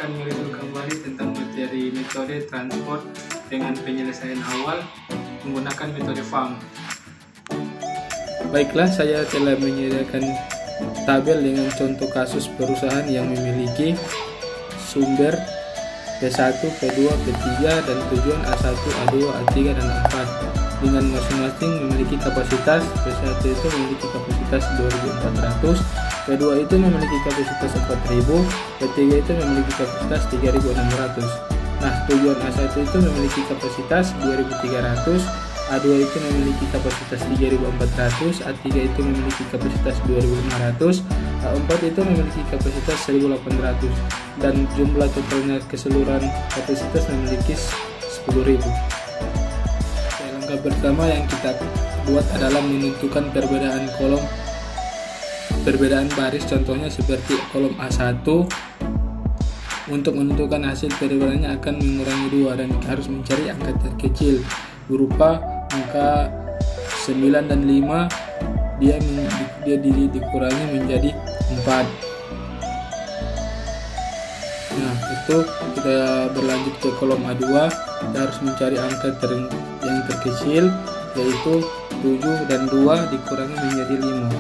akan mereview kembali tentang materi metode transport dengan penyelesaian awal menggunakan metode FAM. Baiklah, saya telah menyediakan tabel dengan contoh kasus perusahaan yang memiliki sumber P1, P2, P3 dan tujuan A1, A2, A3 dan A4 dengan masing-masing memiliki kapasitas. P1 itu memiliki kapasitas 2400, P2 itu memiliki kapasitas 4000, P3 itu memiliki kapasitas 3600. Nah, tujuan A1 itu memiliki kapasitas 2300, A2 itu memiliki kapasitas 3400, A3 itu memiliki kapasitas 2500, A4 itu memiliki kapasitas 1800 dan jumlah totalnya keseluruhan kapasitas memiliki 10.000. Langkah pertama yang kita buat adalah menentukan perbedaan baris, contohnya seperti kolom A1. Untuk menentukan hasil perbedaannya akan mengurangi 2 dan harus mencari angka terkecil berupa angka 9 dan 5, dia dikurangi menjadi 4. Nah, itu kita berlanjut ke kolom A2. Kita harus mencari angka yang terkecil, yaitu 7 dan 2 dikurangi menjadi 5.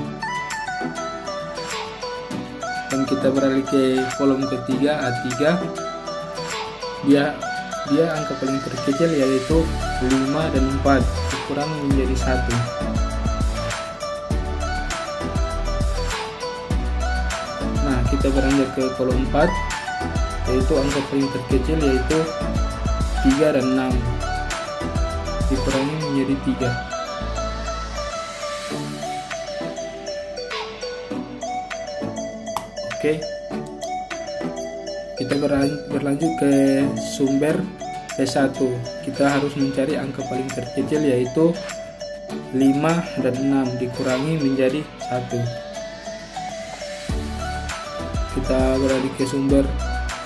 Dan kita beralih ke kolom ketiga A3. Dia angka paling terkecil yaitu 5 dan 4 dikurangi menjadi 1. Nah, kita beranjak ke kolom 4, yaitu angka paling terkecil yaitu 3 dan 6 dikurangi menjadi 3. Oke, kita berlanjut ke sumber P1. Kita harus mencari angka paling terkecil yaitu 5 dan 6 dikurangi menjadi 1. Kita beralih ke sumber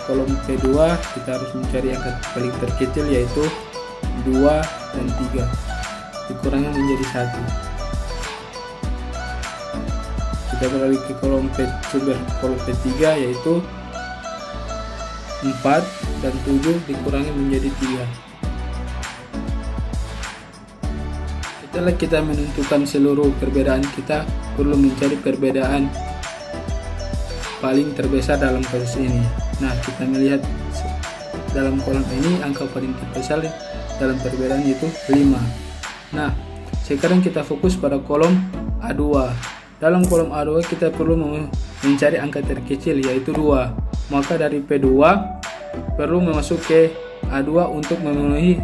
kolom P2. Kita harus mencari angka paling terkecil yaitu 2 dan 3 dikurangi menjadi 1. Kita beralih ke sumber kolom P3 yaitu 4 dan 7 dikurangi menjadi 3. Setelah kita menentukan seluruh perbedaan, kita perlu mencari perbedaan paling terbesar dalam kasus ini. Nah, kita melihat dalam kolom ini angka paling terbesar dalam perbedaan yaitu 5. Nah, sekarang kita fokus pada kolom A2. Dalam kolom A2 kita perlu mencari angka terkecil yaitu 2. Maka dari P2 perlu masuk ke A2 untuk memenuhi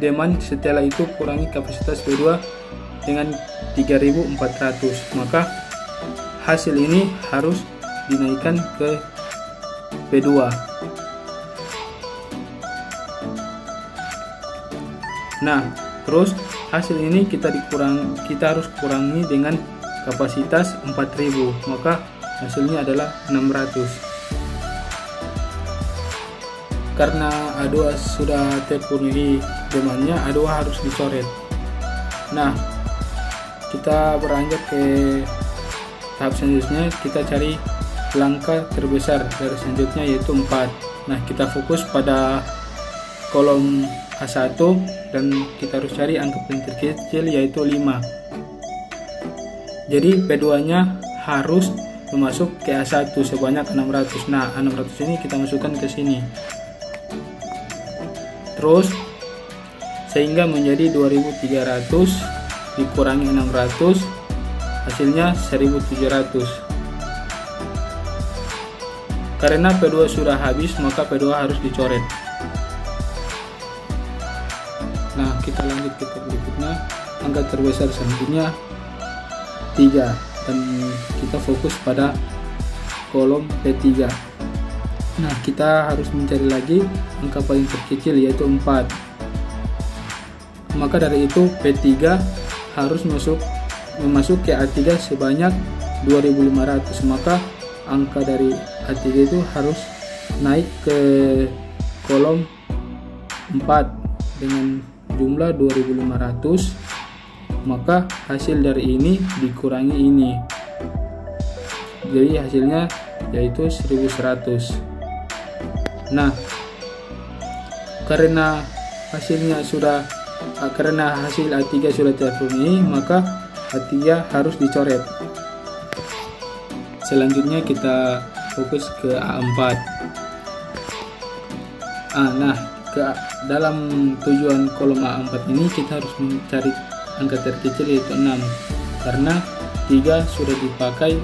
demand. Setelah itu kurangi kapasitas P2 dengan 3400. Maka hasil ini harus dinaikkan ke P2. Nah, terus hasil ini kita harus kurangi dengan kapasitas 4000, maka hasilnya adalah 600. Karena A2 sudah terpenuhi demandnya, A2 harus dicoret. Nah, kita beranjak ke tahap selanjutnya. Kita cari langkah terbesar dari selanjutnya yaitu 4. Nah, kita fokus pada kolom A1 dan kita harus cari angka paling terkecil yaitu 5. Jadi P2 nya harus masuk ke A1 sebanyak 600. Nah, 600 ini kita masukkan ke sini terus sehingga menjadi 2300 dikurangi 600, hasilnya 1700. Karena P2 sudah habis, maka P2 harus dicoret. Nah, kita lanjut ke berikutnya. Angka terbesar selanjutnya 3 dan kita fokus pada kolom P3. Nah, kita harus mencari lagi angka paling terkecil yaitu 4. Maka dari itu P3 harus masuk ke A3 sebanyak 2500. Maka angka dari A3 itu harus naik ke kolom 4 dengan jumlah 2500. Maka hasil dari ini dikurangi ini, jadi hasilnya yaitu 1100. Nah, karena hasil A3 sudah terpenuhi, maka A3 harus dicoret. Selanjutnya kita fokus ke A4. Nah, dalam tujuan kolom A4 ini kita harus mencari angka terkecil yaitu 6, karena 3 sudah dipakai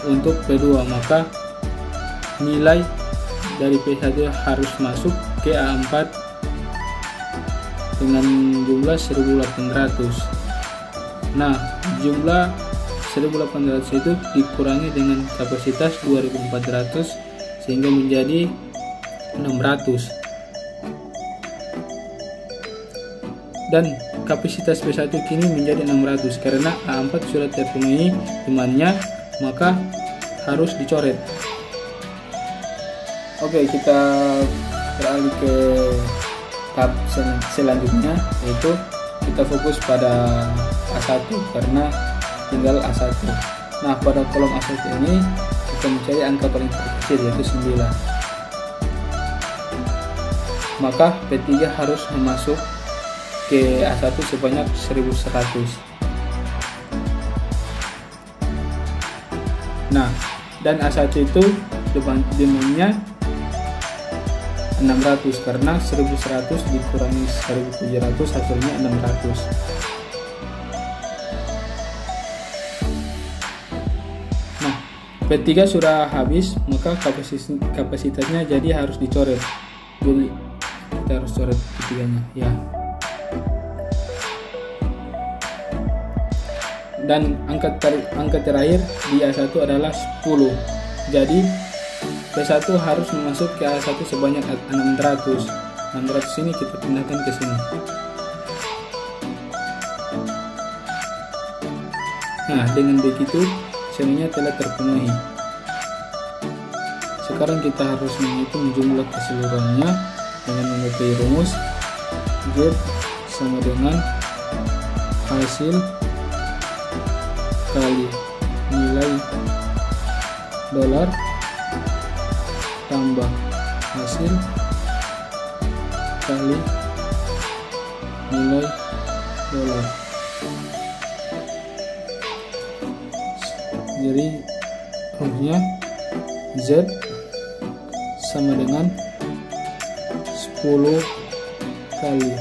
untuk P2, maka nilai dari P1 harus masuk ke A4 dengan jumlah 1800. Nah, jumlah 1800 itu dikurangi dengan kapasitas 2400 sehingga menjadi 600. Dan kapasitas P1 kini menjadi 600 karena A4 sudah terpenuhi demandnya, maka harus dicoret. Oke, kita beralih ke tahap selanjutnya, yaitu kita fokus pada A1 karena tinggal A1. Nah, pada kolom A1 ini kita mencari angka paling terkecil yaitu 9. Maka P3 harus masuk ke A1 sebanyak 1100. Nah, dan A1 itu demandnya 600 karena 1100 dikurangi 1700 hasilnya 600. Nah, P3 sudah habis, maka kapasitasnya jadi harus dicoret. Jadi kita harus coret P3-nya ya. Dan angka terakhir di A1 adalah 10. Jadi P1 harus masuk ke A1 sebanyak 600. 600 ini kita pindahkan ke sini. Nah, dengan begitu semuanya telah terpenuhi. Sekarang kita harus menghitung jumlah keseluruhannya dengan memakai rumus Z sama dengan hasil kali nilai dolar tambah hasil kali nilai dolar. Jadi rumusnya Z sama dengan 10 kali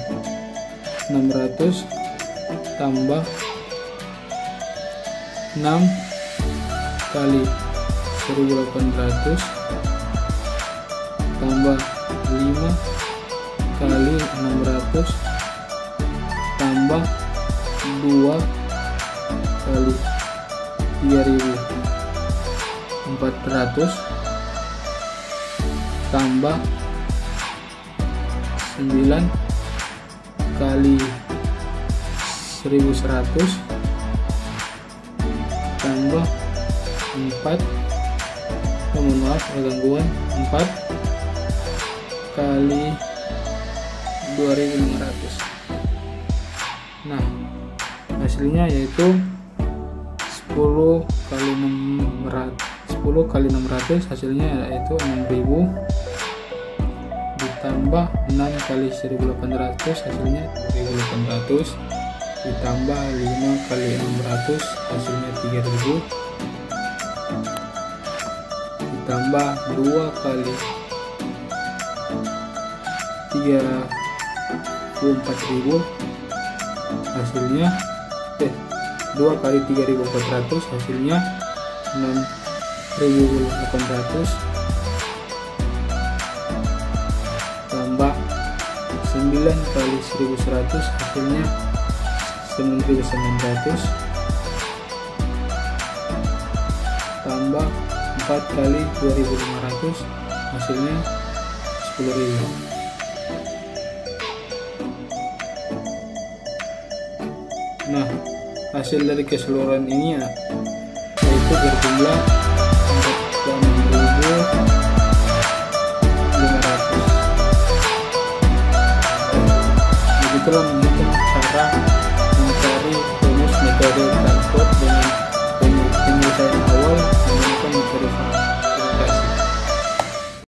600 tambah 6 kali 1800 tambah 5 kali 600 tambah 2 kali 3400 tambah 9 kali 1100 tambah 4 mohon maaf gangguan 4 kali 2500. Nah, hasilnya yaitu 10 kali 600 hasilnya yaitu 6000 ditambah 6 kali 1800 hasilnya 2800 ditambah 5 kali 600 hasilnya 3000 ditambah 2 kali 34.000 hasilnya 2 kali 3400 hasilnya 6800 tambah 9 kali 1100 hasilnya 9900 tambah 4 kali 2500 hasilnya 10.000. Nah, hasil dari keseluruhan ini yaitu berjumlah 46.500. Begitulah menghitung cara mencari rumus metode